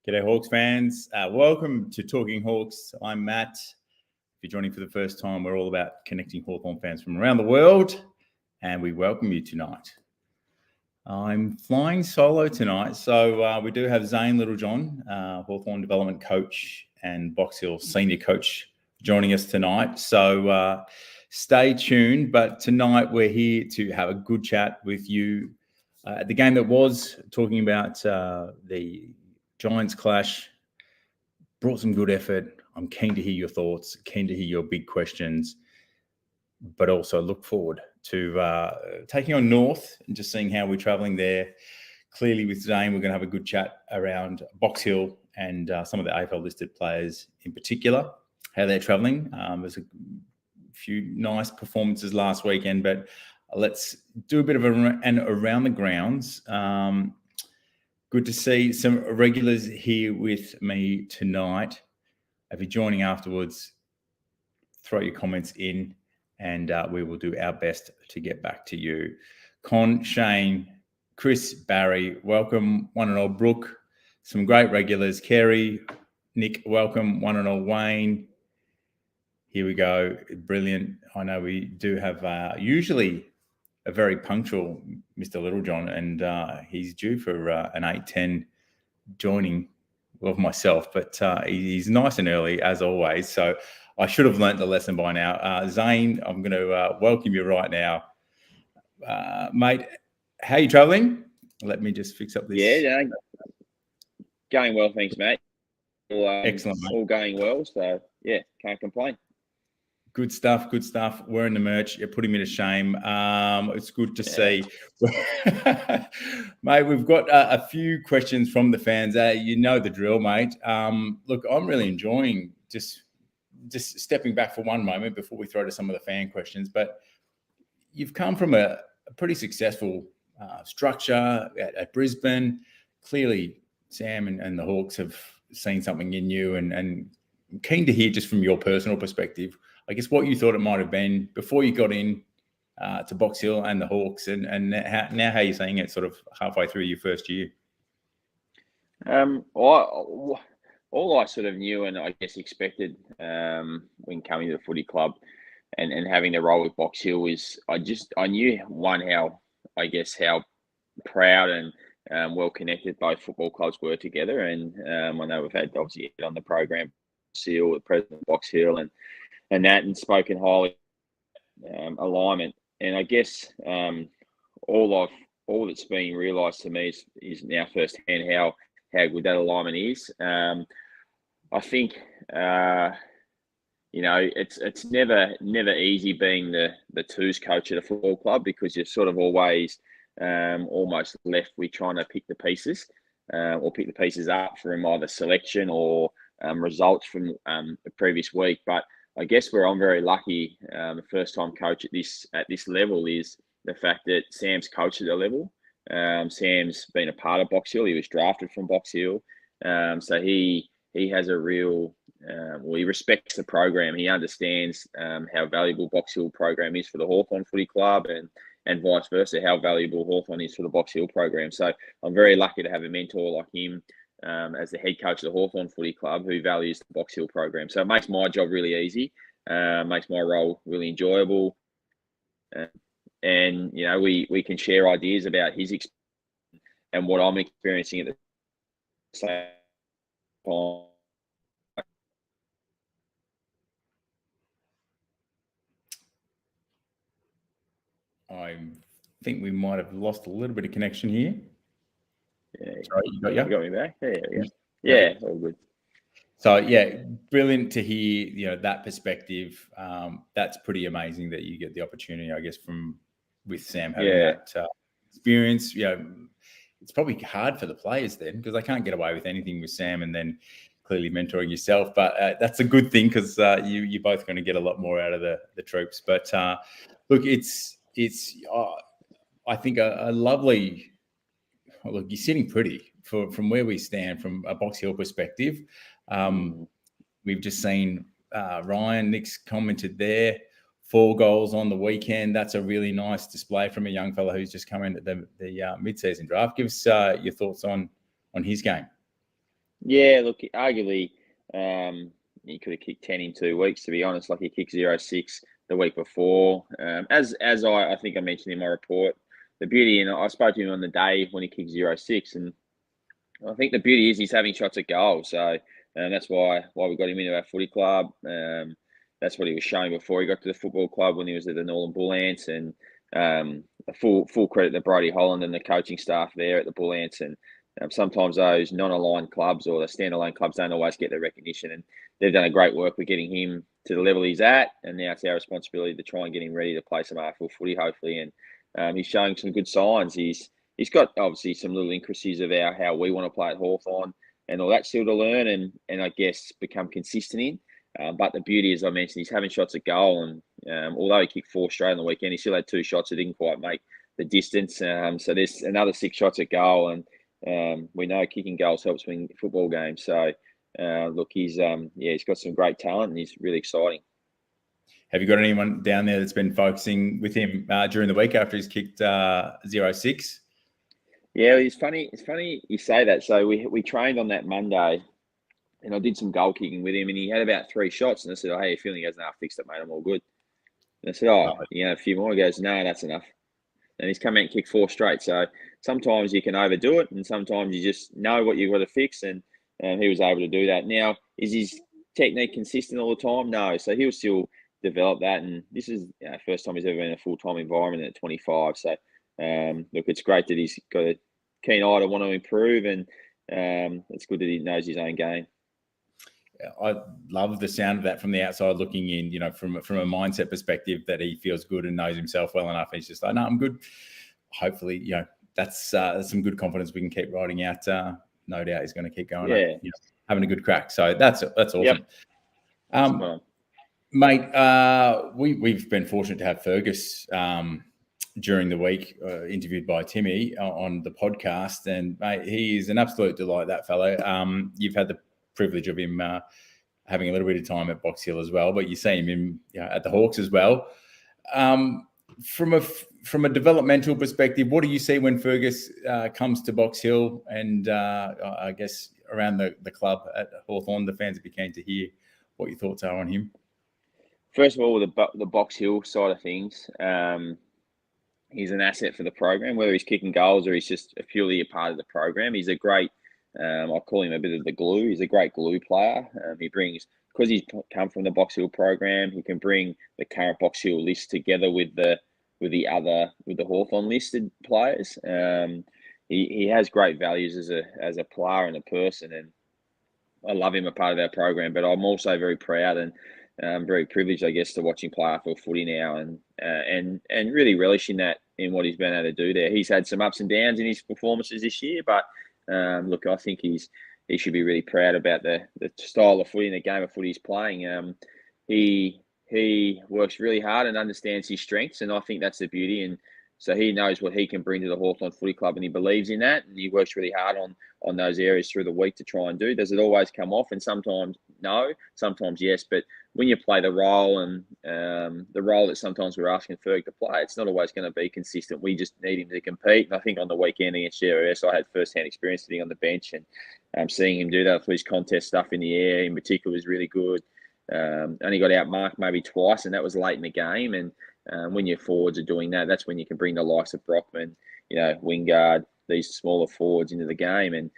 G'day Hawks fans. Welcome to Talking Hawks. I'm Matt. If you're joining for the first time, we're all about connecting Hawthorn fans from around the world, and we welcome you tonight. I'm flying solo tonight, so we do have Zane Littlejohn, Hawthorn development coach and Box Hill senior coach, joining us tonight. So stay tuned, but tonight we're here to have a good chat with you. The game that was talking about the Giants clash brought some good effort. I'm keen to hear your thoughts, keen to hear your big questions, but also look forward to taking on North and just seeing how we're travelling there. Clearly with Zane, we're going to have a good chat around Box Hill and some of the AFL listed players in particular, how they're travelling. There's a few nice performances last weekend, but let's do a bit of an around the grounds. Good to see some regulars here with me tonight. If you're joining afterwards, throw your comments in and we will do our best to get back to you. Con, Shane, Chris, Barry, welcome one and all. Brooke, some great regulars. Kerry, Nick, welcome one and all. Wayne, here we go. Brilliant. I know we do have usually a very punctual Mr. Littlejohn, and he's due for an 8:10 joining of myself, but he's nice and early as always. So I should have learnt the lesson by now. Zane, I'm going to welcome you right now. Mate, how are you travelling? Let me just fix up this. Yeah, going well, thanks, mate. Excellent, mate. All going well, so yeah, can't complain. Good stuff, good stuff. Wearing the merch, you're putting me to shame. It's good to see. Mate, we've got a few questions from the fans. You know the drill, mate. Look, I'm really enjoying just stepping back for one moment before we throw to some of the fan questions. But you've come from a pretty successful structure at Brisbane. Clearly, Sam and the Hawks have seen something in you, and I'm keen to hear just from your personal perspective, I guess, what you thought it might have been before you got in to Box Hill and the Hawks, and how you're seeing it sort of halfway through your first year. All I sort of knew and I guess expected when coming to the footy club and having the role with Box Hill is I knew how proud and well connected both football clubs were together, and I know we've had obviously on the program Seal, the president of Box Hill, and that, and spoken highly alignment. And I guess all that's being realised to me is now firsthand how good that alignment is. I think it's never easy being the twos coach at a football club, because you're sort of always almost left with trying to pick the pieces or pick the pieces up from either selection or results from the previous week. But I guess where I'm very lucky, the first time coach at this level, is the fact that Sam's coached at the level. Sam's been a part of Box Hill. He was drafted from Box Hill, so he has a real he respects the program. He understands how valuable Box Hill program is for the Hawthorn Footy Club, and vice versa, how valuable Hawthorn is for the Box Hill program. So I'm very lucky to have a mentor like him as the head coach of the Hawthorn Footy Club, who values the Box Hill program. So it makes my job really easy, makes my role really enjoyable. And, we can share ideas about his experience and what I'm experiencing at the same time. I think we might have lost a little bit of connection here. Yeah, sorry, you got me back. Yeah, all good. So yeah, brilliant to hear that perspective. That's pretty amazing that you get the opportunity, I guess, with Sam having that experience. It's probably hard for the players then, because they can't get away with anything with Sam, and then clearly mentoring yourself. But that's a good thing, because you're both going to get a lot more out of the troops. But look, it's I think a lovely. Look, you're sitting pretty from where we stand from a Box Hill perspective. We've just seen Ryan, Nick's commented there, 4 goals on the weekend. That's a really nice display from a young fella who's just come in at the mid-season draft. Give us your thoughts on his game. Yeah, look, arguably, he could have kicked 10 in 2 weeks, to be honest. Like, he kicked 0.6 the week before. As I think I mentioned in my report, the beauty, and I spoke to him on the day when he kicked 0.6, and I think the beauty is he's having shots at goal. So that's why we got him into our footy club. That's what he was showing before he got to the football club when he was at the Northern Bull Ants. And a full credit to Brodie Holland and the coaching staff there at the Bull Ants. And sometimes those non-aligned clubs or the standalone clubs don't always get the recognition. And they've done a great work with getting him to the level he's at. And now it's our responsibility to try and get him ready to play some AFL footy, hopefully. And he's showing some good signs. He's got obviously some little intricacies of how we want to play at Hawthorn and all that still to learn and I guess become consistent in. But the beauty, as I mentioned, he's having shots at goal. And although he kicked 4 straight on the weekend, he still had 2 shots that didn't quite make the distance. So there's another 6 shots at goal. And we know kicking goals helps win football games. So, look, he's got some great talent and he's really exciting. Have you got anyone down there that's been focusing with him during the week after he's kicked 0.6? Yeah, it's funny you say that. So we trained on that Monday and I did some goal kicking with him and he had about 3 shots and I said, "Oh, how are you feeling?" He goes, "No, I fixed it, mate. I'm all good." And I said, "Oh, a few more." He goes, "No, that's enough." And he's come out and kicked 4 straight. So sometimes you can overdo it and sometimes you just know what you've got to fix. And he was able to do that. Now, is his technique consistent all the time? No. So he'll still develop that. And this is the first time he's ever been in a full-time environment at 25. So, look, it's great that he's got a keen eye to want to improve. And it's good that he knows his own game. I love the sound of that from the outside looking in, from a mindset perspective, that he feels good and knows himself well enough. He's just like, "No, I'm good." Hopefully, that's some good confidence we can keep riding out. No doubt he's going to keep going, having a good crack. So that's awesome. Yep. Mate, we've been fortunate to have Fergus during the week interviewed by Timmy on the podcast. And, mate, he is an absolute delight, that fellow. You've had the privilege of him having a little bit of time at Box Hill as well, but you see him at the Hawks as well. From a developmental perspective, what do you see when Fergus comes to Box Hill and I guess around the club at Hawthorn? The fans would be keen to hear what your thoughts are on him. First of all, the Box Hill side of things, he's an asset for the program, whether he's kicking goals or he's just purely a part of the program. He's a great, I call him a bit of the glue. He's a great glue player. He brings, because he's come from the Box Hill program, he can bring the current Box Hill list together with the Hawthorn listed players. He has great values as a player and a person, and I love him a part of our program. But I'm also very proud and very privileged, I guess, to watch him play AFL footy now, and really relishing that in what he's been able to do there. He's had some ups and downs in his performances this year, but look, I think he should be really proud about the style of footy and the game of footy he's playing. He works really hard and understands his strengths, and I think that's the beauty. And so he knows what he can bring to the Hawthorn Footy Club, and he believes in that, and he works really hard on those areas through the week to try and do. Does it always come off? And sometimes no, sometimes yes. But when you play the role and the role that sometimes we're asking Ferg to play, it's not always going to be consistent. We just need him to compete. And I think on the weekend against GRS, I had first-hand experience sitting on the bench and seeing him do that for his contest stuff in the air in particular was really good. Only got outmarked maybe twice, and that was late in the game. And when your forwards are doing that, that's when you can bring the likes of Brockman, Wingard, these smaller forwards into the game. And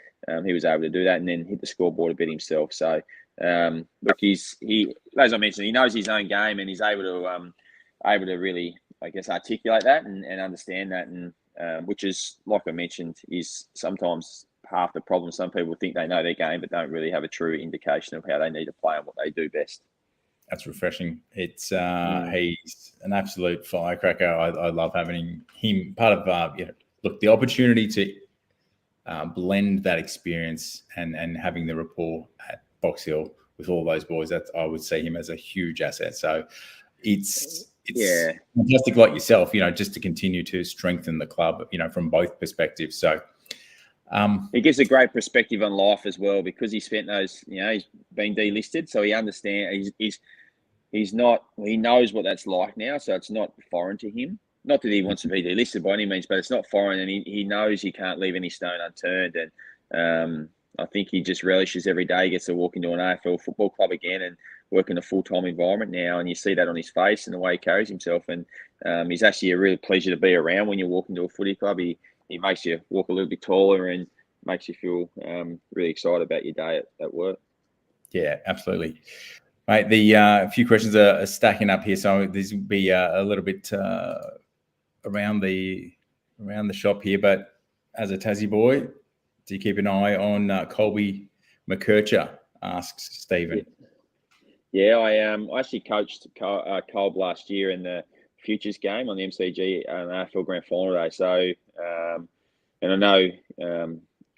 he was able to do that and then hit the scoreboard a bit himself. So, look, he as I mentioned, he knows his own game and he's able to really, I guess, articulate that and understand that. And which is, like I mentioned, is sometimes half the problem. Some people think they know their game, but don't really have a true indication of how they need to play and what they do best. That's refreshing. It's he's an absolute firecracker. I love having him part of. Look, the opportunity to blend that experience and having the rapport at Box Hill with all those boys. That I would see him as a huge asset. So it's fantastic, like yourself. Just to continue to strengthen the club. From both perspectives. So. It gives a great perspective on life as well because he spent those, he's been delisted, so he understands. He knows what that's like now, so it's not foreign to him. Not that he wants to be delisted by any means, but it's not foreign, and he knows he can't leave any stone unturned. And I think he just relishes every day. He gets to walk into an AFL football club again and work in a full-time environment now, and you see that on his face and the way he carries himself. And he's actually a real pleasure to be around when you walk into a footy club. He makes you walk a little bit taller and makes you feel really excited about your day at work. Yeah, absolutely. Mate, the few questions are stacking up here, so this will be a little bit around the shop here. But as a Tassie boy, do you keep an eye on Colby McKercher? Asks Stephen. Yeah, I actually coached Colb last year in the Futures game on the MCG AFL Grand Final day. So, and I know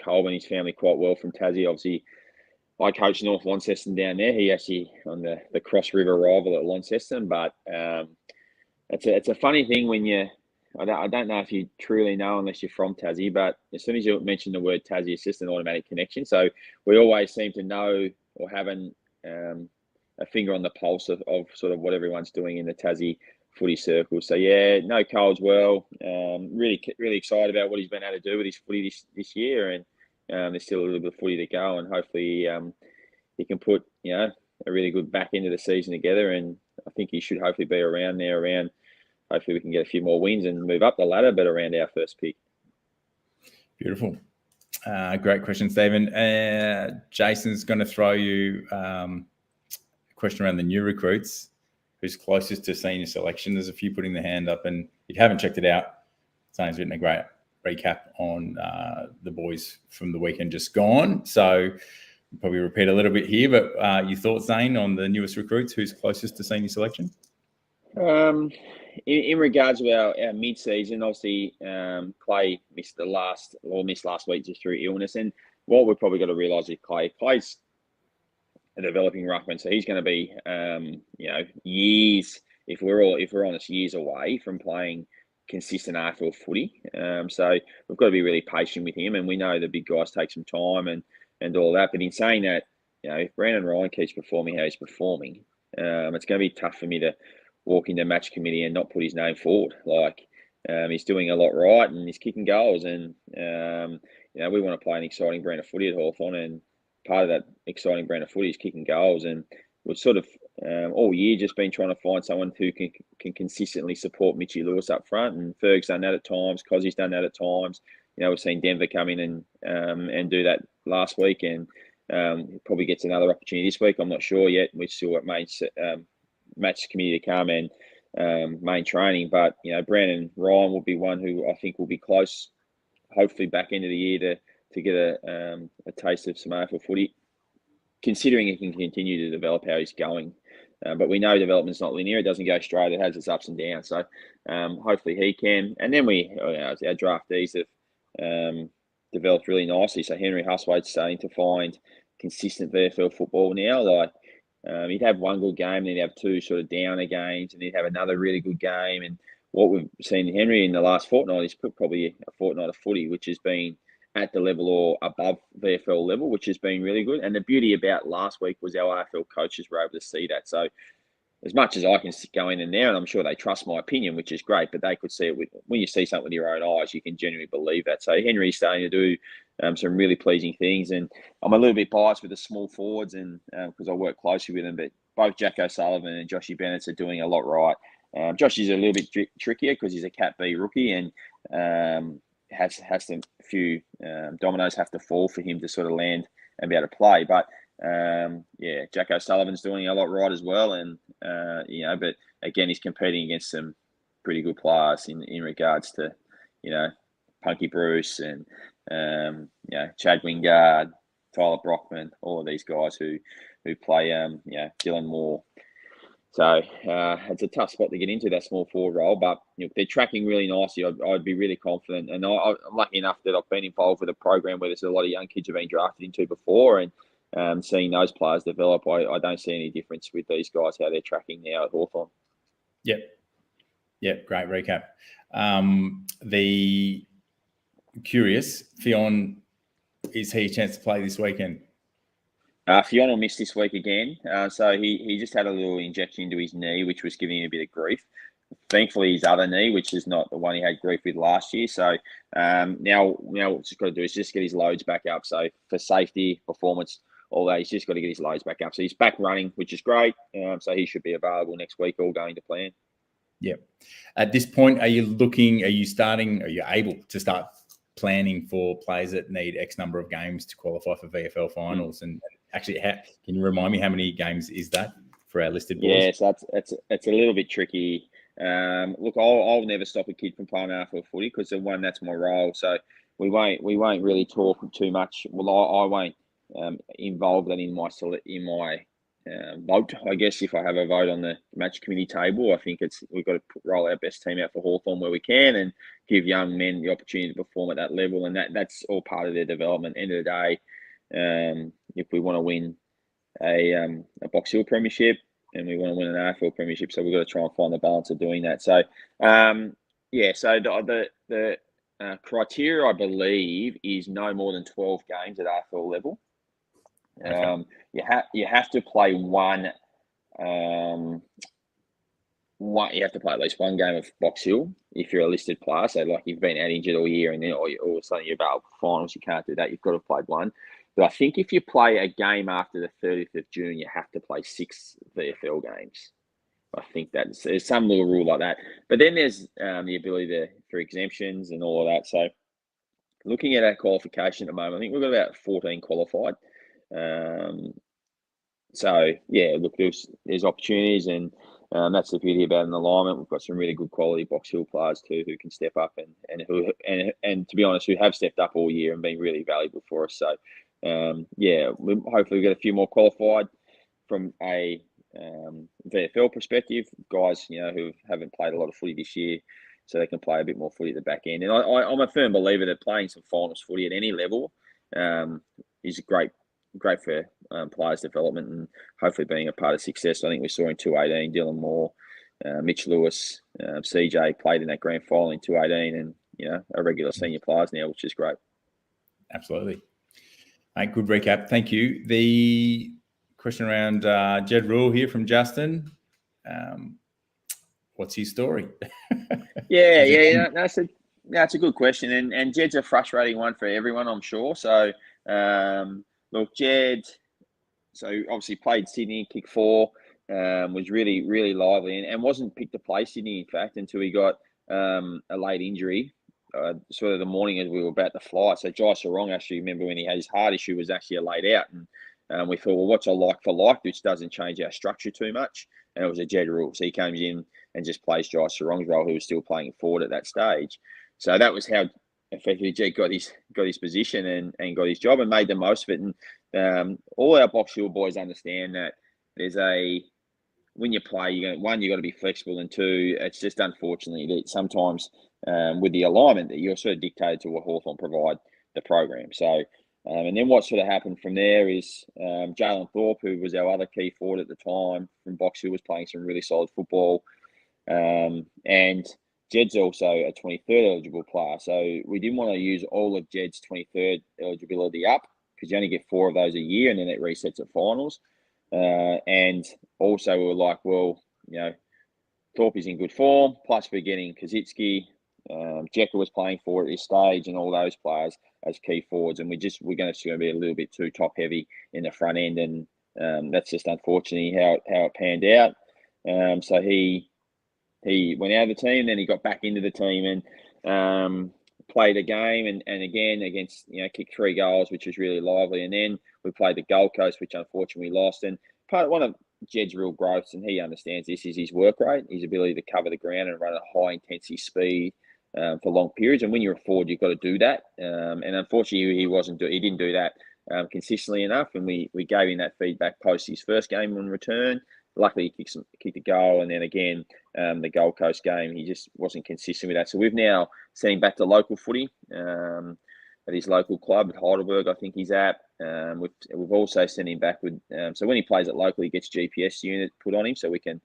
Colb and his family quite well from Tassie. Obviously, I coached North Launceston down there. He actually on the Cross River rival at Launceston. But it's a funny thing when I don't know if you truly know unless you're from Tassie, but as soon as you mention the word Tassie, it's just an automatic connection. So we always seem to know or have a finger on the pulse of sort of what everyone's doing in the Tassie footy circle. So yeah, no Cole's well. Really excited about what he's been able to do with his footy this year, and there's still a little bit of footy to go, and hopefully he can put a really good back end of the season together, and I think he should hopefully be around. Hopefully we can get a few more wins and move up the ladder, but around our first pick. Beautiful. Great question, Stephen. Jason's going to throw you a question around the new recruits. Who's closest to senior selection? There's a few putting their hand up, and if you haven't checked it out, Zane's written a great recap on the boys from the weekend just gone. So I'll probably repeat a little bit here, but your thoughts, Zane, on the newest recruits? Who's closest to senior selection? In regards to our mid-season, obviously Clay missed last week just through illness. And what we've probably got to realise is Clay's a developing ruckman, so he's going to be years, if we're honest, years away from playing consistent AFL footy. So we've got to be really patient with him, and we know the big guys take some time and all that. But in saying that, if Brandon Ryan keeps performing how he's performing, it's going to be tough for me to walk into match committee and not put his name forward. He's doing a lot right and he's kicking goals, and we want to play an exciting brand of footy at Hawthorn, and part of that exciting brand of footy is kicking goals. And we've sort of all year just been trying to find someone who can consistently support Mitchy Lewis up front, and Ferg's done that at times, Cozzie's done that at times. We've seen Denver come in and do that last week, and probably gets another opportunity this week. I'm not sure yet. We're still at match committee to come and main training, but Brandon Ryan will be one who I think will be close, hopefully back end of the year to get a taste of some AFL footy, considering he can continue to develop how he's going. But we know development's not linear; it doesn't go straight; it has its ups and downs. So hopefully he can. And then our draftees have developed really nicely. So Henry Huswaite's starting to find consistent VFL football now. He'd have one good game, then he'd have two sort of downer games, and he'd have another really good game. And what we've seen Henry in the last fortnight is put probably a fortnight of footy, which has been at the level or above VFL level, which has been really good. And the beauty about last week was our AFL coaches were able to see that. So as much as I can go in there, and I'm sure they trust my opinion, which is great, but they could see it when you see something with your own eyes, you can genuinely believe that. So Henry's starting to do some really pleasing things, and I'm a little bit biased with the small forwards, and because I work closely with them, but both Jack O'Sullivan and Joshy Bennett are doing a lot right. Josh is a little bit trickier because he's a Cat B rookie, and has a few dominoes have to fall for him to sort of land and be able to play. But Jack O'Sullivan's doing a lot right as well, and but again, he's competing against some pretty good players in regards to Punky Bruce and Chad Wingard, Tyler Brockman, all of these guys who play Dylan Moore. So it's a tough spot to get into, that small forward role, but they're tracking really nicely. I'd be really confident, and I'm lucky enough that I've been involved with a program where there's a lot of young kids who've been drafted into before, and seeing those players develop, I don't see any difference with these guys, how they're tracking now at Hawthorn. Yep, great recap. The curious, Fionn, is he a chance to play this weekend? Fionn will miss this week again. So he just had a little injection into his knee, which was giving him a bit of grief. thankfully his other knee, which is not the one he had grief with last year. So now what he's got to do is just get his loads back up. So for safety, performance, all that, he's just got to get his loads back up. So he's back running, which is great. So he should be available next week, all going to plan. Yep. At this point, are you able to start planning for players that need X number of games to qualify for VFL finals? And actually, can you remind me how many games is that for our listed boys? Yeah, so it's a little bit tricky. Look, I'll never stop a kid from playing AFL footy because that's my role. So we won't really talk too much. Well, I won't involve that in my vote. I guess if I have a vote on the match committee table, I think we've got to roll our best team out for Hawthorn where we can and give young men the opportunity to perform at that level, and that's all part of their development. End of the day, if we want to win a Box Hill premiership and we want to win an AFL premiership, so we've got to try and find the balance of doing that. So so the criteria, I believe, is no more than 12 games at AFL level. Okay. You have to play one. You have to play at least one game of Box Hill if you're a listed player. So, like, you've been out injured all year, and then all of a sudden you're available for finals. You can't do that. You've got to have played one. But I think if you play a game after the 30th of June, you have to play 6 VFL games. I think there's some little rule like that. But then there's the ability for exemptions and all of that. So, looking at our qualification at the moment, I think we've got about 14 qualified. So yeah, look, there's opportunities, and that's the beauty about an alignment. We've got some really good quality Box Hill players too who can step up and to be honest, who have stepped up all year and been really valuable for us. So hopefully we get a few more qualified from a VFL perspective, guys who haven't played a lot of footy this year, so they can play a bit more footy at the back end. And I'm a firm believer that playing some finals footy at any level is great for players' development and hopefully being a part of success. I think we saw in 218, Dylan Moore, Mitch Lewis, CJ played in that grand final in 218 and, are regular senior players now, which is great. Absolutely. Mate, good recap. Thank you. The question around Jed Rule here from Justin. What's his story? That's a good question. And Jed's a frustrating one for everyone, I'm sure. So, look, Jed, so obviously played Sydney, kick 4, was really, really lively and wasn't picked to play Sydney, in fact, until he got a late injury, sort of the morning as we were about to fly. So Jai Sarong, actually, remember when he had his heart issue, was actually a laid out. And we thought, well, what's a like for like, which doesn't change our structure too much. And it was a Jed Rule. So he comes in and just plays Jai Sarong's role, who was still playing forward at that stage. So that was how effectively Jed got his position and got his job and made the most of it. And all our Box Hill boys understand that when you play, you got to be flexible, and 2, it's just unfortunately that sometimes with the alignment that you're sort of dictated to what Hawthorn provide the program. So, and then what sort of happened from there is Jalen Thorpe, who was our other key forward at the time from Box Hill, was playing some really solid football, and Jed's also a 23rd eligible player. So we didn't want to use all of Jed's 23rd eligibility up because you only get 4 of those a year, and then it resets at finals. And also we were like, well, Thorpe is in good form, plus we're getting Kazitsky, Jekyll was playing forward at this stage, and all those players as key forwards, and we're going to be a little bit too top heavy in the front end, and that's just unfortunately how it panned out. So he went out of the team, then he got back into the team and played a game, and again against kicked 3 goals, which was really lively, and then we played the Gold Coast, which unfortunately we lost. And one of Jed's real growths, and he understands this, is his work rate, his ability to cover the ground and run at high intensity speed for long periods. And when you're a forward, you've got to do that. And unfortunately, he didn't do that consistently enough. And we gave him that feedback post his first game on return. Luckily, he kicked a goal, and then again, the Gold Coast game, he just wasn't consistent with that. So we've now sent him back to local footy at his local club at Heidelberg, I think he's at. We've also sent him back with, so when he plays at local, he gets GPS unit put on him, so we can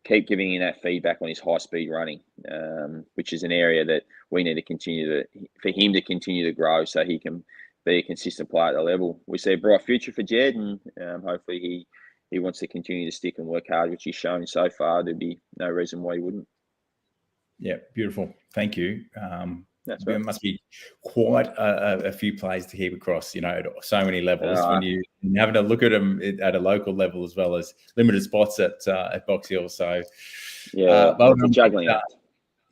keep giving him that feedback on his high speed running, which is an area that we need to for him to continue to grow, so he can be a consistent player at the level. We see a bright future for Jed, and hopefully he wants to continue to stick and work hard, which he's shown so far. There'd be no reason why he wouldn't. Yeah, beautiful. Thank you. That's There right. must be quite a few plays to keep across, at so many levels when you're having to look at them at a local level as well as limited spots at Box Hill. So, it's a juggling act.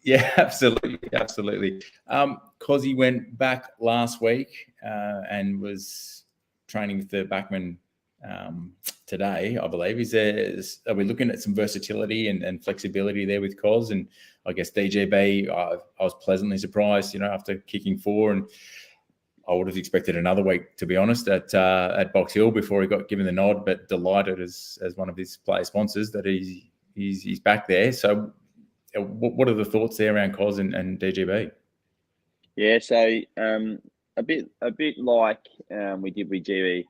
Yeah, absolutely. Cozzy went back last week and was training with the backman today, I believe. Are we looking at some versatility and flexibility there with Coz? And I guess DGB, I was pleasantly surprised, after kicking 4, and I would have expected another week, to be honest, at Box Hill before he got given the nod. But delighted as one of his player sponsors that he's back there. So, what are the thoughts there around Coz and DGB? Yeah, so a bit like we did with GB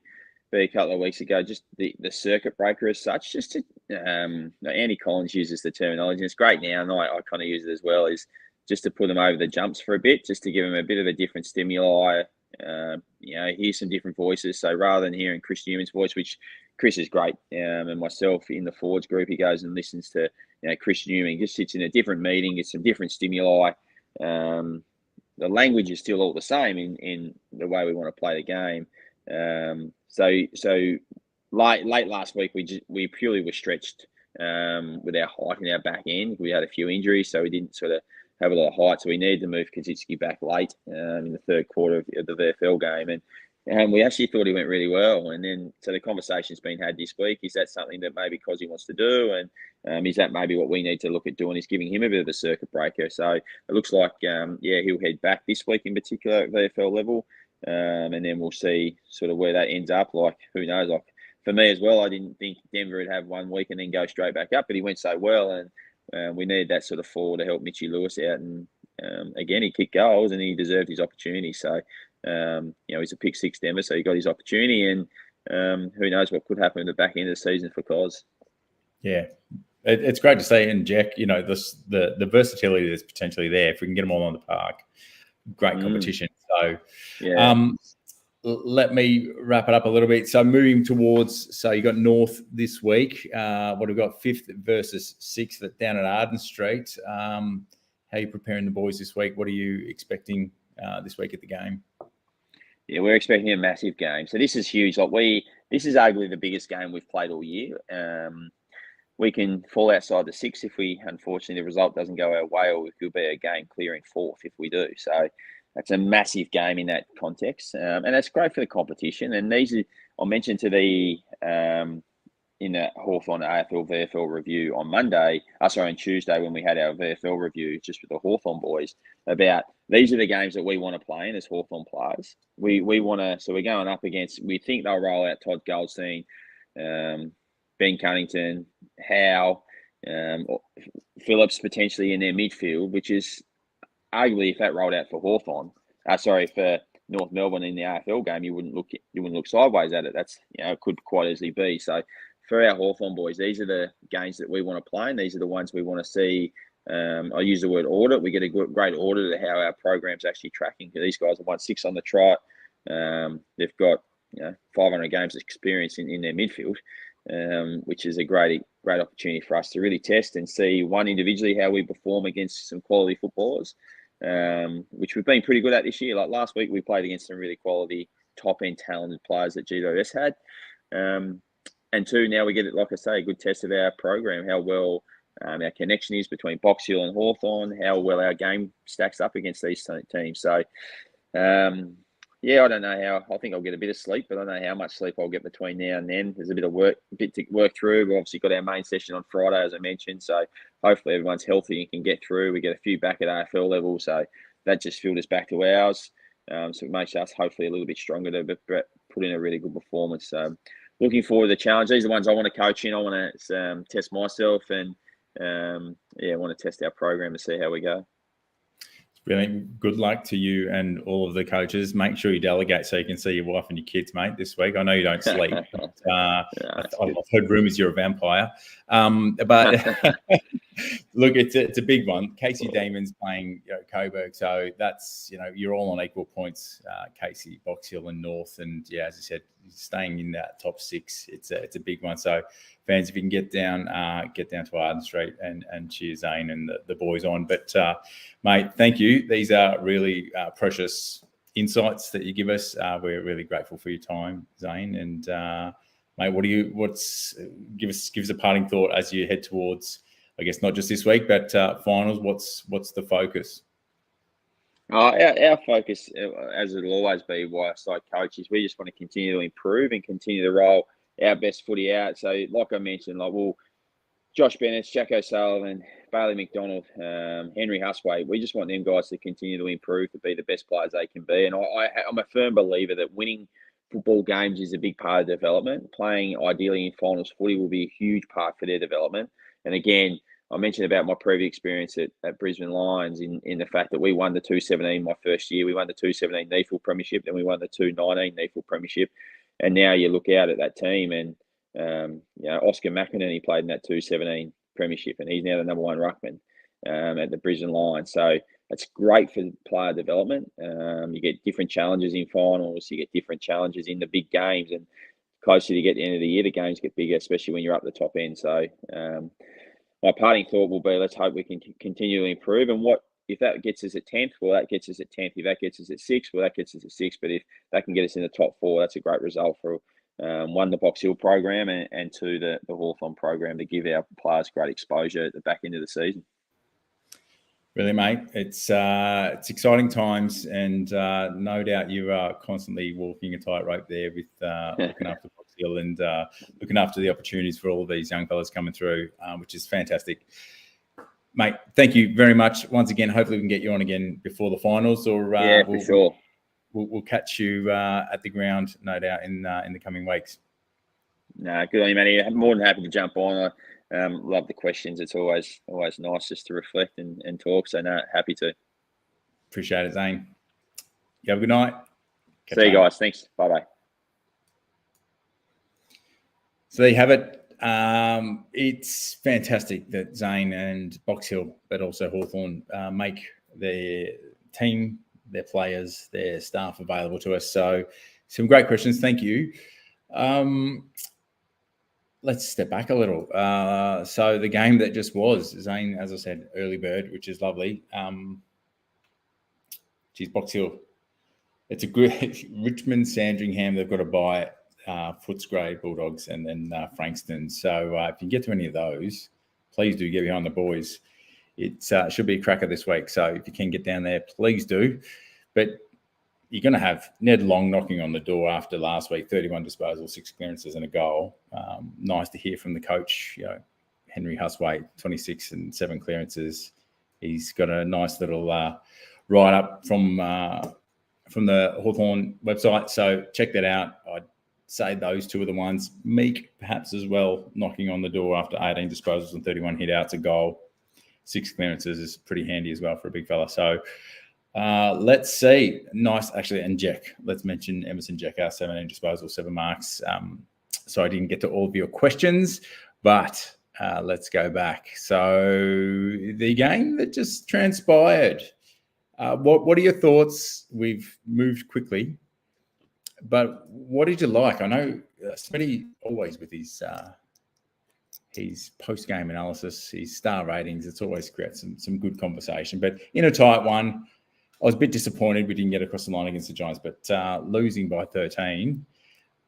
a couple of weeks ago, just the circuit breaker as such, just to Andy Collins uses the terminology, and it's great now, and I kind of use it as well, is just to put them over the jumps for a bit, just to give them a bit of a different stimuli, hear some different voices. So rather than hearing Chris Newman's voice, which Chris is great, and myself in the forwards group, he goes and listens to Chris Newman. He just sits in a different meeting, gets some different stimuli. The language is still all the same in the way we want to play the game. So late last week, we purely were stretched with our height in our back end. We had a few injuries, so we didn't sort of have a lot of height. So we needed to move Kaczynski back late in the third quarter of the VFL game. And we actually thought he went really well. And then, so the conversation's been had this week. Is that something that maybe Cozzy wants to do? And is that maybe what we need to look at doing, is giving him a bit of a circuit breaker? So it looks like, he'll head back this week in particular at VFL level. And then we'll see sort of where that ends up. Like, who knows? Like, for me as well, I didn't think Denver would have 1 week and then go straight back up, but he went so well. And we needed that sort of forward to help Mitchy Lewis out. And again, he kicked goals and he deserved his opportunity. So, he's a pick 6 Denver, so he got his opportunity. And who knows what could happen at the back end of the season for Coz. Yeah, it's great to see. And Jack, the versatility that's potentially there, if we can get them all on the park, great competition. So, let me wrap it up a little bit. So moving towards, so you got North this week. What have we got? 5th versus 6th down at Arden Street. How are you preparing the boys this week? What are you expecting this week at the game? Yeah, we're expecting a massive game. So this is huge. This is arguably the biggest game we've played all year. We can fall outside the 6 if unfortunately, the result doesn't go our way, or we could be a game clearing 4th if we do. So that's a massive game in that context. And that's great for the competition. And I mentioned to the in the Hawthorn AFL VFL review on Tuesday, when we had our VFL review just with the Hawthorn boys, about these are the games that we want to play in as Hawthorn players. We want to, so we're going up against, we think they'll roll out Todd Goldstein, Ben Cunnington, Howe, Phillips potentially in their midfield, which is arguably, if that rolled out for for North Melbourne in the AFL game, you wouldn't look sideways at it. That's, it could quite easily be. So for our Hawthorn boys, these are the games that we want to play, and these are the ones we want to see. I use the word audit. We get a great audit of how our program's actually tracking. These guys have won 6 on the trot. They've got 500 games of experience in their midfield, which is a great opportunity for us to really test and see, one, individually how we perform against some quality footballers, which we've been pretty good at this year. Like last week, we played against some really quality, top-end talented players that GWS had. And 2, now we get, like I say, a good test of our program, how well our connection is between Box Hill and Hawthorn, how well our game stacks up against these teams. So, I don't know how. I think I'll get a bit of sleep, but I don't know how much sleep I'll get between now and then. There's a bit to work through. We've obviously got our main session on Friday, as I mentioned. So hopefully everyone's healthy and can get through. We get a few back at AFL level, so that just filters back to ours. So it makes us hopefully a little bit stronger to put in a really good performance. Looking forward to the challenge. These are the ones I want to coach in. I want to test myself and I want to test our program to see how we go. Brilliant. Good luck to you and all of the coaches. Make sure you delegate so you can see your wife and your kids, mate, this week. I know you don't sleep. But, I've heard rumours you're a vampire. But Look, it's a big one. Casey Demon's playing Coburg, so that's you're all on equal points. Casey, Box Hill, and North, and as I said, staying in that top 6. It's a big one. So fans, if you can get down to Arden Street and cheer Zane and the boys on. But mate, thank you. These are really precious insights that you give us. We're really grateful for your time, Zane. And mate, give us a parting thought as you head towards, I guess, not just this week, but finals. What's the focus? Our focus, as it'll always be, YSI coaches, we just want to continue to improve and continue to roll our best footy out. So, like I mentioned, Josh Bennett, Jack O'Sullivan, Bailey McDonald, Henry Husway, we just want them guys to continue to improve, to be the best players they can be. And I'm a firm believer that winning football games is a big part of development. Playing ideally in finals footy will be a huge part for their development. And again, I mentioned about my previous experience at Brisbane Lions in the fact that we won the 217 my first year. We won the 217 NEAFL Premiership, then we won the 219 NEAFL Premiership. And now you look out at that team and, Oscar McInerney played in that 217 Premiership, and he's now the number 1 ruckman at the Brisbane Lions. So it's great for player development. You get different challenges in finals. You get different challenges in the big games. And closer you get to the end of the year, the games get bigger, especially when you're up the top end. So my parting thought will be, let's hope we can continue to improve. And if that gets us at 10th, well, that gets us at 10th. If that gets us at 6th, well, that gets us at 6th. But if that can get us in the top 4, that's a great result for, 1, the Box Hill program, and 2, the Hawthorn program, to give our players great exposure at the back end of the season. Really, mate. It's exciting times, and no doubt you are constantly walking a tightrope there with looking after Box Hill and looking after the opportunities for all of these young fellas coming through, which is fantastic. Mate, thank you very much once again. Hopefully we can get you on again before the finals, or for sure. We'll catch you at the ground, no doubt, in the coming weeks. No, good on you, Matty. I'm more than happy to jump on. I love the questions. It's always nice just to reflect and talk. So, no, happy to. Appreciate it, Zane. You have a good night. See you guys. Thanks. Bye-bye. So there you have it. It's fantastic that Zane and Box Hill, but also Hawthorn, make their team, their players, their staff available to us. So some great questions. Thank you. Let's step back a little. So the game that just was, Zane, as I said, early bird, which is lovely. Box Hill. It's a good Richmond, Sandringham. They've got to buy Footscray Bulldogs and then Frankston. So if you get to any of those, please do get behind the boys. It should be a cracker this week. So if you can get down there, please do. But you're going to have Ned Long knocking on the door after last week, 31 disposals, 6 clearances and a goal. Nice to hear from the coach, Henry Husway, 26 and 7 clearances. He's got a nice little write-up from the Hawthorn website. So check that out. I'd say those 2 are the ones. Meek, perhaps as well, knocking on the door after 18 disposals and 31 hit-outs, a goal. 6 clearances is pretty handy as well for a big fella. So let's see. Nice, actually. And Jack, let's mention Emerson Jecker, 17 disposals, 7 marks. So I didn't get to all of your questions, but let's go back. So the game that just transpired. What are your thoughts? We've moved quickly, but what did you like? I know Smitty always with his post-game analysis, his star ratings, it's always creates some good conversation. But in a tight one, I was a bit disappointed we didn't get across the line against the Giants, but losing by 13,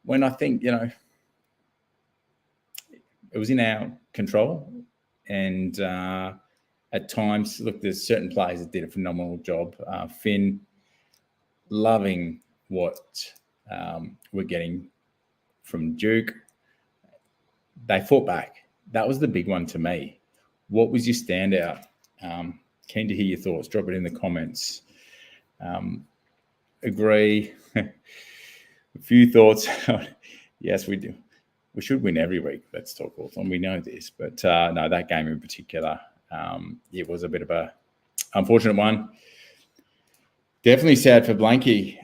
when I think, it was in our control. And at times, look, there's certain players that did a phenomenal job. Finn, loving what we're getting from Duke. They fought back. That was the big one to me. What was your standout? Keen to hear your thoughts. Drop it in the comments. Agree. A few thoughts. Yes, we do. We should win every week. Let's talk Hawthorn. We know this. But no, that game in particular, it was a bit of a unfortunate one. Definitely sad for Blanky.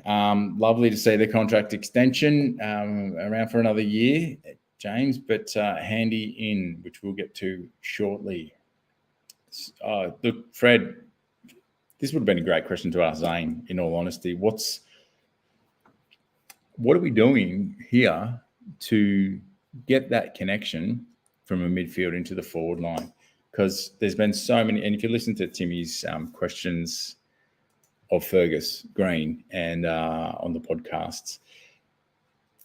Lovely to see the contract extension around for another year, James, but handy in, which we'll get to shortly. Look, Fred, this would have been a great question to ask Zane, in all honesty. What are we doing here to get that connection from a midfield into the forward line? Because there's been so many, and if you listen to Timmy's questions of Fergus Green and on the podcasts,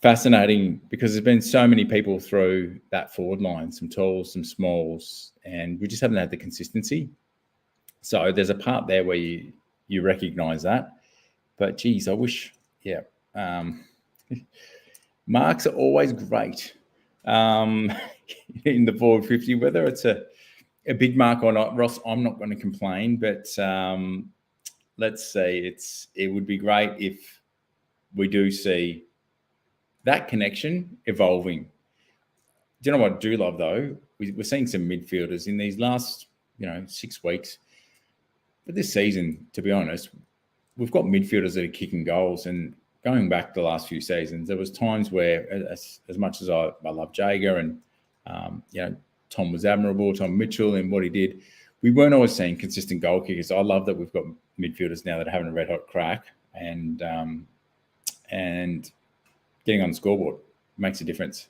fascinating, because there's been so many people through that forward line, some talls, some smalls, and we just haven't had the consistency. So there's a part there where you recognise that. But, geez, I wish, marks are always great in the forward 50, whether it's a big mark or not. Ross, I'm not going to complain, but let's say it would be great if we do see that connection evolving. Do you know what I do love, though? We're seeing some midfielders in these last, 6 weeks. But this season, to be honest, we've got midfielders that are kicking goals. And going back the last few seasons, there was times where, as much as I love Jager and, Tom was admirable, Tom Mitchell and what he did, we weren't always seeing consistent goal kickers. I love that we've got midfielders now that are having a red-hot crack and getting on the scoreboard makes a difference.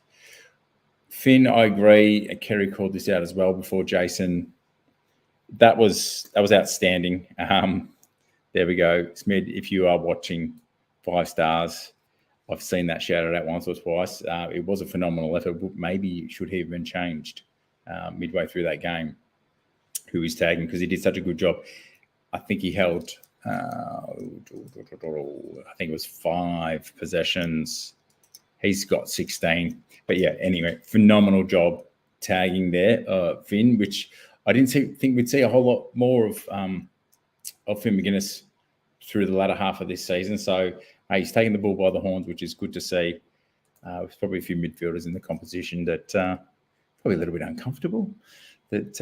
Finn, I agree. Kerry called this out as well before Jason. That was outstanding. There we go. Smid, if you are watching, 5 stars. I've seen that shouted out once or twice. It was a phenomenal effort. Maybe it should have been changed midway through that game, who he's tagging, because he did such a good job. I think he held, I think it was 5 possessions. He's got 16. But yeah, anyway, phenomenal job tagging there, Finn, which I didn't think we'd see a whole lot more of Finn McGuinness through the latter half of this season. So he's taking the bull by the horns, which is good to see. There's probably a few midfielders in the composition that probably a little bit uncomfortable that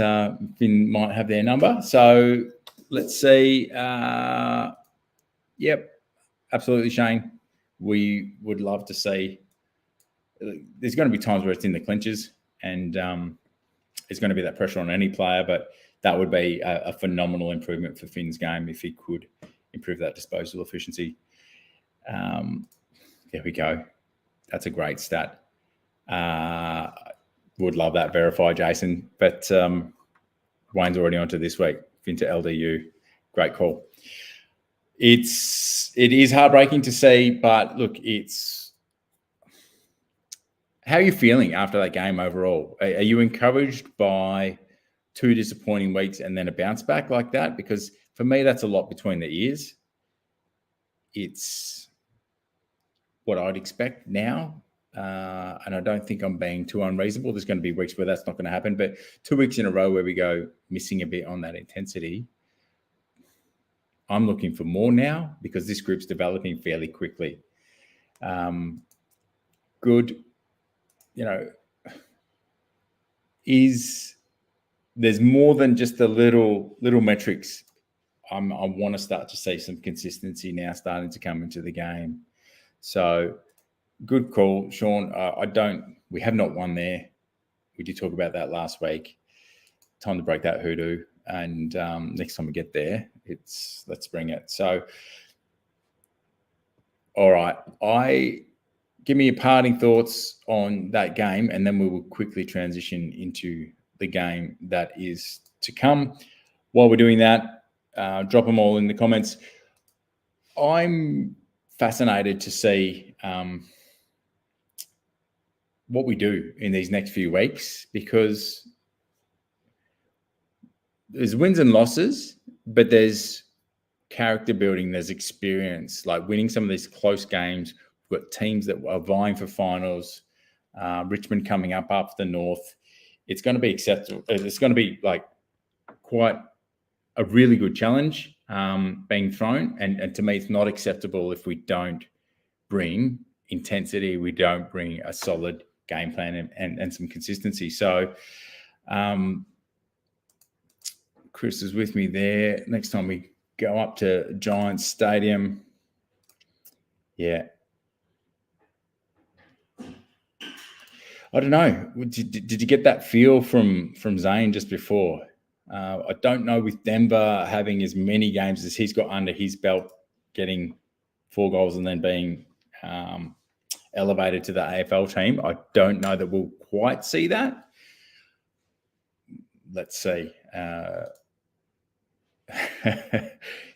Finn might have their number. So let's see. Yep, absolutely, Shane. We would love to see. There's going to be times where it's in the clinches and there's going to be that pressure on any player, but that would be a phenomenal improvement for Finn's game if he could improve that disposal efficiency. There we go. That's a great stat. Would love that. Verify, Jason. But Wayne's already onto this week. Finn to LDU. Great call. It is heartbreaking to see, but look, how are you feeling after that game overall? Are you encouraged by 2 disappointing weeks and then a bounce back like that? Because for me, that's a lot between the ears. It's what I'd expect now. And I don't think I'm being too unreasonable. There's going to be weeks where that's not going to happen. But 2 weeks in a row where we go missing a bit on that intensity, I'm looking for more now because this group's developing fairly quickly. Good. There's more than just the little metrics. I want to start to see some consistency now starting to come into the game. So good call, Sean. We have not won there. We did talk about that last week. Time to break that hoodoo. And next time we get there, let's bring it. So, all right. Give me your parting thoughts on that game, and then we will quickly transition into the game that is to come. While we're doing that, drop them all in the comments. I'm fascinated to see what we do in these next few weeks, because there's wins and losses, but there's character building, there's experience, like winning some of these close games. We've got teams that are vying for finals. Richmond coming up after North. It's going to be acceptable. It's going to be like quite a really good challenge being thrown. And to me, it's not acceptable if we don't bring intensity, we don't bring a solid game plan and some consistency. So Chris is with me there. Next time we go up to Giants Stadium. Yeah. I don't know. Did you get that feel from Zane just before? I don't know with Denver having as many games as he's got under his belt, getting 4 goals and then being elevated to the AFL team. I don't know that we'll quite see that. Let's see.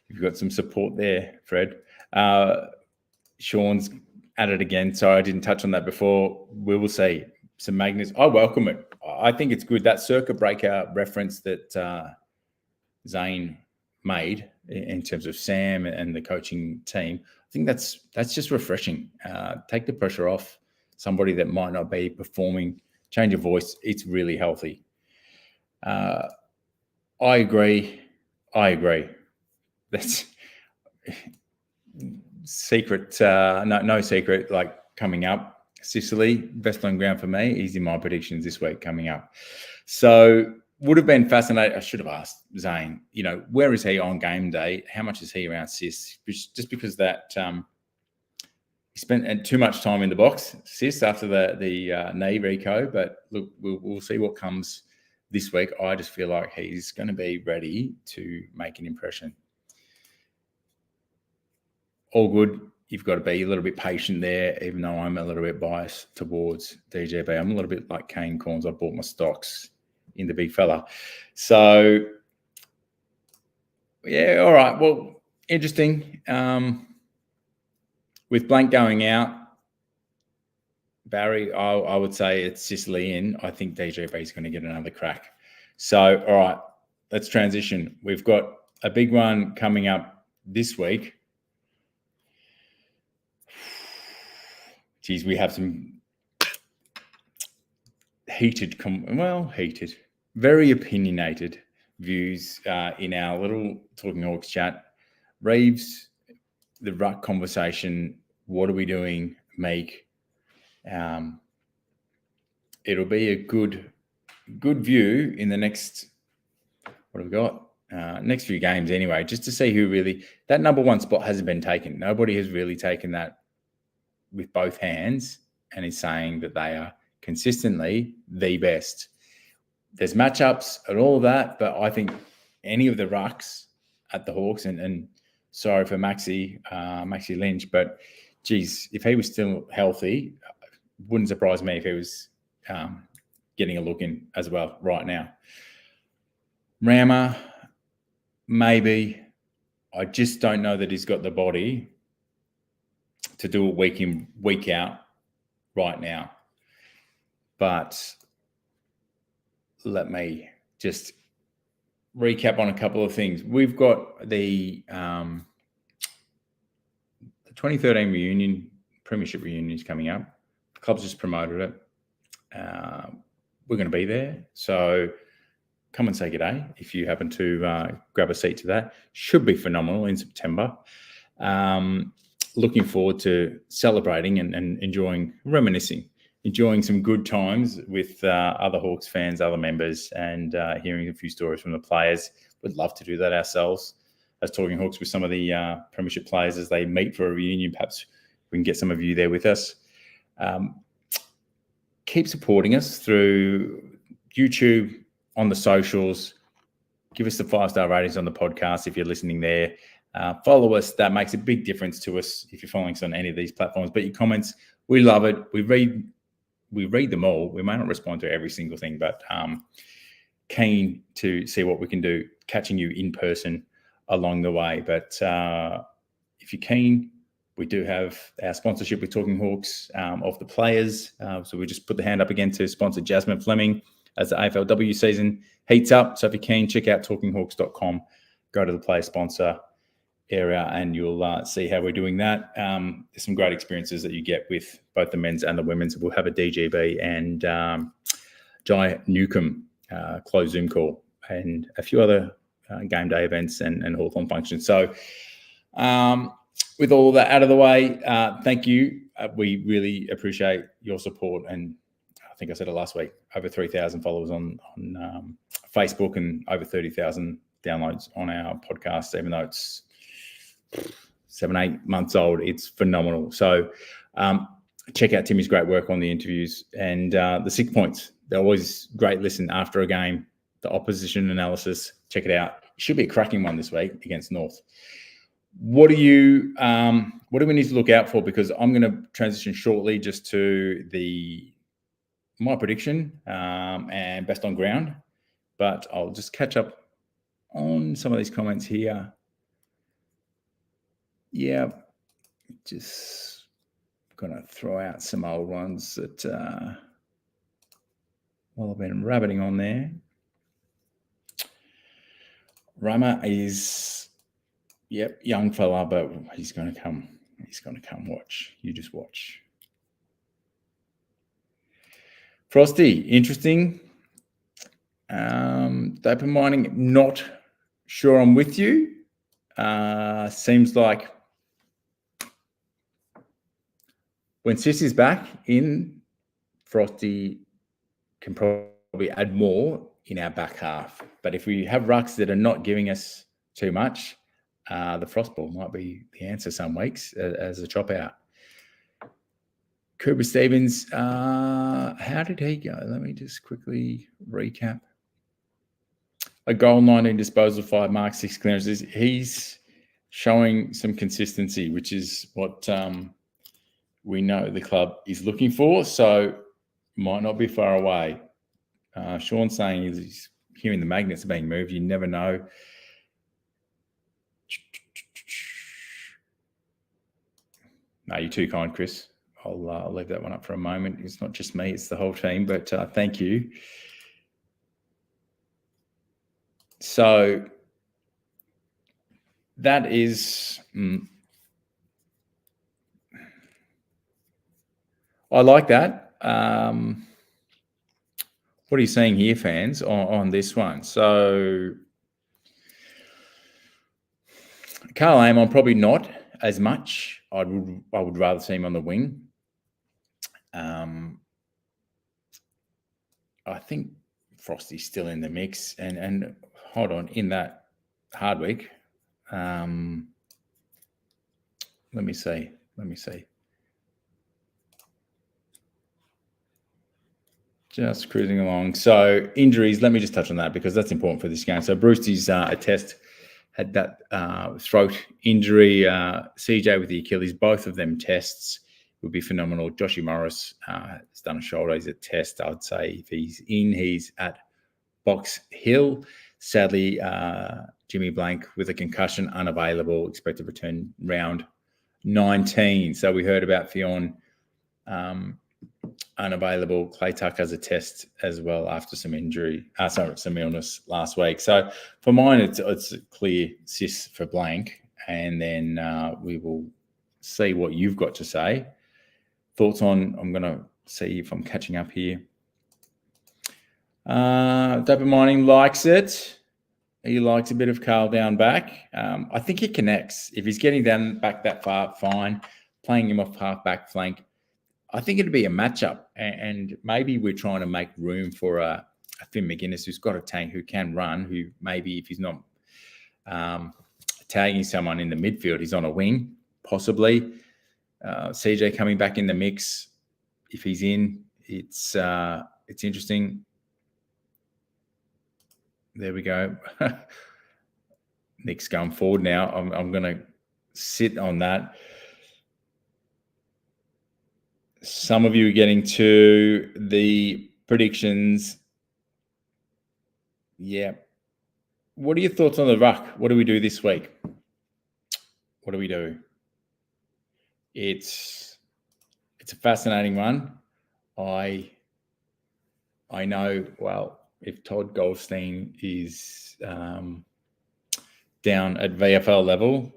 You've got some support there, Fred. Sean's at it again. Sorry, I didn't touch on that before. We will see some magnets. I welcome it. I think it's good. That circuit breaker reference that Zane made in terms of Sam and the coaching team, I think that's just refreshing. Take the pressure off somebody that might not be performing. Change of voice. It's really healthy. I agree. That's secret. No secret. Like coming up, Sicily, best on ground for me. Easy my predictions this week coming up. So would have been fascinating. I should have asked Zane, where is he on game day? How much is he around Sis? Just because that he spent too much time in the box, Sis, after the knee reco. But look, we'll see what comes this week. I just feel like he's going to be ready to make an impression. All good. You've got to be a little bit patient there, even though I'm a little bit biased towards DGB. I'm a little bit like Kane Corns. I bought my stocks in the big fella. So, yeah, all right. Well, interesting. With Blank going out, Barry, I would say it's Sicily in. I think DGB is going to get another crack. So, all right, let's transition. We've got a big one coming up this week. Geez, we have some very opinionated views in our little Talking Hawks chat. Reeves, the ruck conversation, what are we doing, Meek? It'll be a good view in the next, what have we got? Next few games anyway, just to see who really, that number 1 spot hasn't been taken. Nobody has really taken that with both hands and is saying that they are consistently the best. There's matchups and all of that, but I think any of the rucks at the Hawks, and sorry for Maxi Lynch, but geez, if he was still healthy, wouldn't surprise me if he was getting a look in as well right now. Rammer, maybe. I just don't know that he's got the body to do it week in, week out right now. But let me just recap on a couple of things. We've got the 2013 reunion, premiership reunion is coming up. The club's just promoted it. We're going to be there. So come and say good day if you happen to grab a seat to that. Should be phenomenal in September. Looking forward to celebrating and reminiscing, enjoying some good times with other Hawks fans, other members, and hearing a few stories from the players. We'd love to do that ourselves as Talking Hawks with some of the premiership players as they meet for a reunion. Perhaps we can get some of you there with us. Keep supporting us through YouTube, on the socials. Give us the 5-star ratings on the podcast if you're listening there. Follow us. That makes a big difference to us if you're following us on any of these platforms. But your comments, we love it. We read them all. We may not respond to every single thing, but keen to see what we can do, catching you in person along the way. But if you're keen, we do have our sponsorship with Talking Hawks of the players. So we just put the hand up again to sponsor Jasmine Fleming as the AFLW season heats up. So if you're keen, check out talkinghawks.com, go to the player sponsor area, and you'll see how we're doing that. There's some great experiences that you get with both the men's and the women's. We'll have a DGB and Jai Newcomb closed Zoom call and a few other game day events and Hawthorn functions. So with all that out of the way, thank you. We really appreciate your support. And I think I said it last week, over 3,000 followers on Facebook and over 30,000 downloads on our podcast, even though it's 7-8 months old. It's phenomenal. So check out Timmy's great work on the interviews and the 6 points. They're always great listen after a game. the opposition analysis. Check it out. Should be a cracking one this week against North. What do we need to look out for? Because I'm going to transition shortly just to my prediction and best on ground. But I'll just catch up on some of these comments here. Yeah, just going to throw out some old ones that I've been rabbiting on there. Rama is, young fella, but he's going to come. He's going to come. Watch. You just watch. Frosty, interesting. Open mining, not sure I'm with you. Seems like when Sis is back in, Frosty can probably add more in our back half. But if we have rucks that are not giving us too much, the Frostball might be the answer some weeks as a chop out. Cooper Stevens, how did he go? Let me just quickly recap. A goal, 19 disposal, 5 marks, 6 clearances. He's showing some consistency, which is what we know the club is looking for. So might not be far away. Sean's saying he's hearing the magnets are being moved. You never know. No, you're too kind, Chris. I'll leave that one up for a moment. It's not just me, it's the whole team, but thank you. So that is, I like that. What are you seeing here, fans, on this one? So Carl Amon, probably not as much. I would rather see him on the wing. I think Frosty's still in the mix, and hold on, in that hard week. Let me see. Just cruising along. So injuries, let me just touch on that because that's important for this game. So Brewster's a test had that throat injury. CJ with the Achilles, both of them tests would be phenomenal. Joshy Morris has done a shoulder. He's a test. I'd say if he's in, he's at Box Hill. Sadly, Jimmy Blank with a concussion, unavailable, expected return round 19. So we heard about Fionn unavailable. Clay Tuck has a test as well after some injury, some illness last week. So for mine, it's a clear sis for Blank, and then we will see what you've got to say. Thoughts on? I'm going to see if I'm catching up here. Dapper Mining likes it. He likes a bit of Carl down back. I think he connects. If he's getting down back that far, fine. Playing him off half back flank, I think it'd be a matchup. And maybe we're trying to make room for a Finn McGuinness who's got a tank, who can run, who maybe if he's not tagging someone in the midfield, he's on a wing, possibly. CJ coming back in the mix. If he's in, it's interesting. There we go. Nick's going forward now. I'm going to sit on that. Some of you are getting to the predictions. Yeah. What are your thoughts on the ruck? What do we do this week? What do we do? It's a fascinating one. I know, well, if Todd Goldstein is down at VFL level,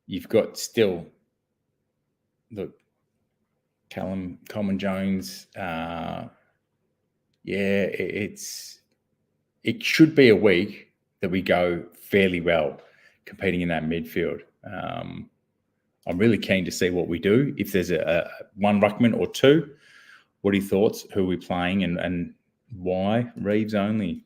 you've got still, look, Coleman Jones. It should be a week that we go fairly well competing in that midfield. I'm really keen to see what we do. If there's a one ruckman or two, what are your thoughts? Who are we playing and why? Reeves only.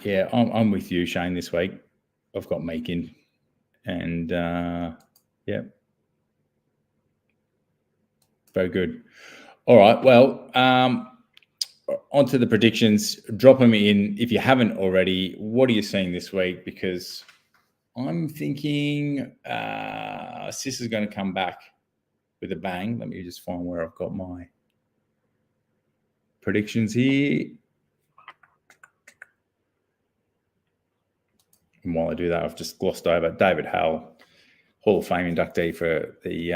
Yeah, I'm with you, Shane, this week. I've got Meakin and yeah. Very good. All right. Well, on to the predictions. Drop them in if you haven't already. What are you seeing this week? Because I'm thinking Sis is going to come back with a bang. Let me just find where I've got my predictions here. And while I do that, I've just glossed over David Hale, Hall of Fame inductee for the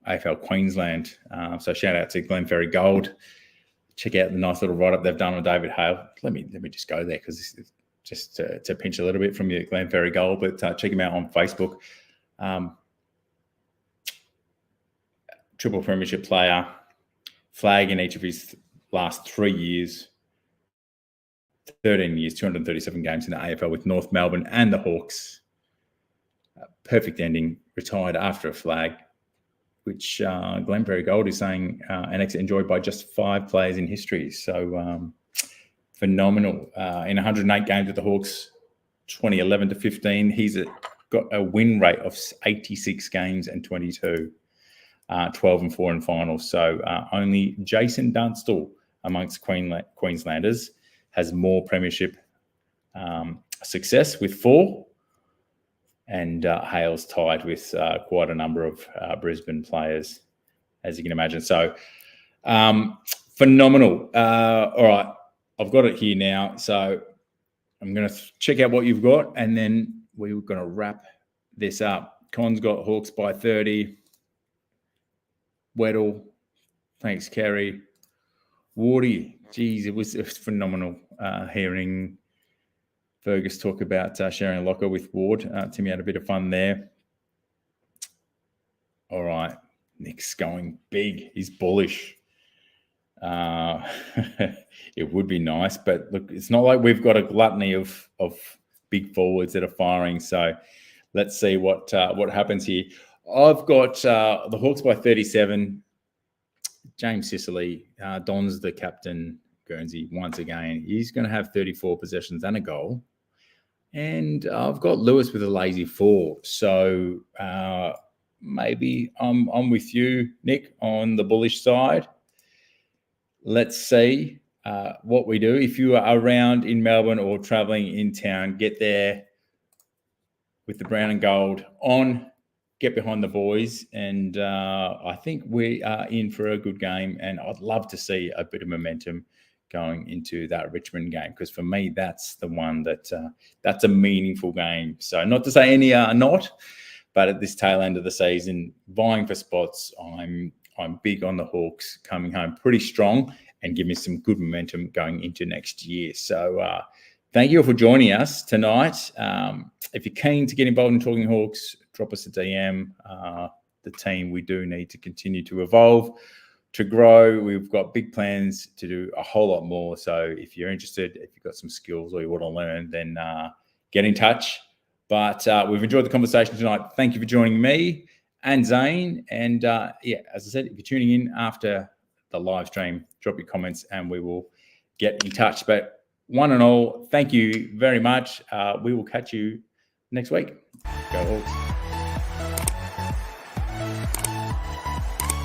AFL Queensland. So shout out to Glenferrie Gold. Check out the nice little write-up they've done on David Hale. Let me just go there because just to pinch a little bit from your Glenferrie Gold, but check him out on Facebook. Triple premiership player, flag in each of his last 3 years, 13 years, 237 games in the AFL with North Melbourne and the Hawks. Perfect ending, retired after a flag, which Glenferrie Gold is saying an exit enjoyed by just 5 players in history. So phenomenal. In 108 games with the Hawks, 2011 to 15, he's got a win rate of 86 games and 22, 12 and 4 in finals. So only Jason Dunstall amongst Queenslanders has more premiership success with 4. And Hale's tied with quite a number of Brisbane players, as you can imagine. So phenomenal. All right, I've got it here now. So I'm going to check out what you've got, and then we're going to wrap this up. Con's got Hawks by 30. Weddle, thanks, Kerry. Wardy, geez, it was phenomenal hearing Fergus talk about sharing a locker with Ward. Timmy had a bit of fun there. All right. Nick's going big. He's bullish. It would be nice, but look, it's not like we've got a gluttony of big forwards that are firing. So let's see what happens here. I've got the Hawks by 37. James Sicily, Don's the captain, Guernsey, once again. He's going to have 34 possessions and a goal. And I've got Lewis with a lazy 4. So maybe I'm with you, Nick, on the bullish side. Let's see what we do. If you are around in Melbourne or travelling in town, get there with the brown and gold on. Get behind the boys, and I think we are in for a good game, and I'd love to see a bit of momentum going into that Richmond game, because for me, that's the one that's a meaningful game. So not to say any are not, but at this tail end of the season, vying for spots, I'm big on the Hawks coming home pretty strong and give me some good momentum going into next year. So thank you all for joining us tonight. If you're keen to get involved in Talking Hawks, drop us a DM. The team, we do need to continue to evolve, to grow. We've got big plans to do a whole lot more. So if you're interested, if you've got some skills or you want to learn, then get in touch. But we've enjoyed the conversation tonight. Thank you for joining me and Zane. And as I said, if you're tuning in after the live stream, drop your comments and we will get in touch. But one and all, thank you very much. We will catch you next week. Go Hawks.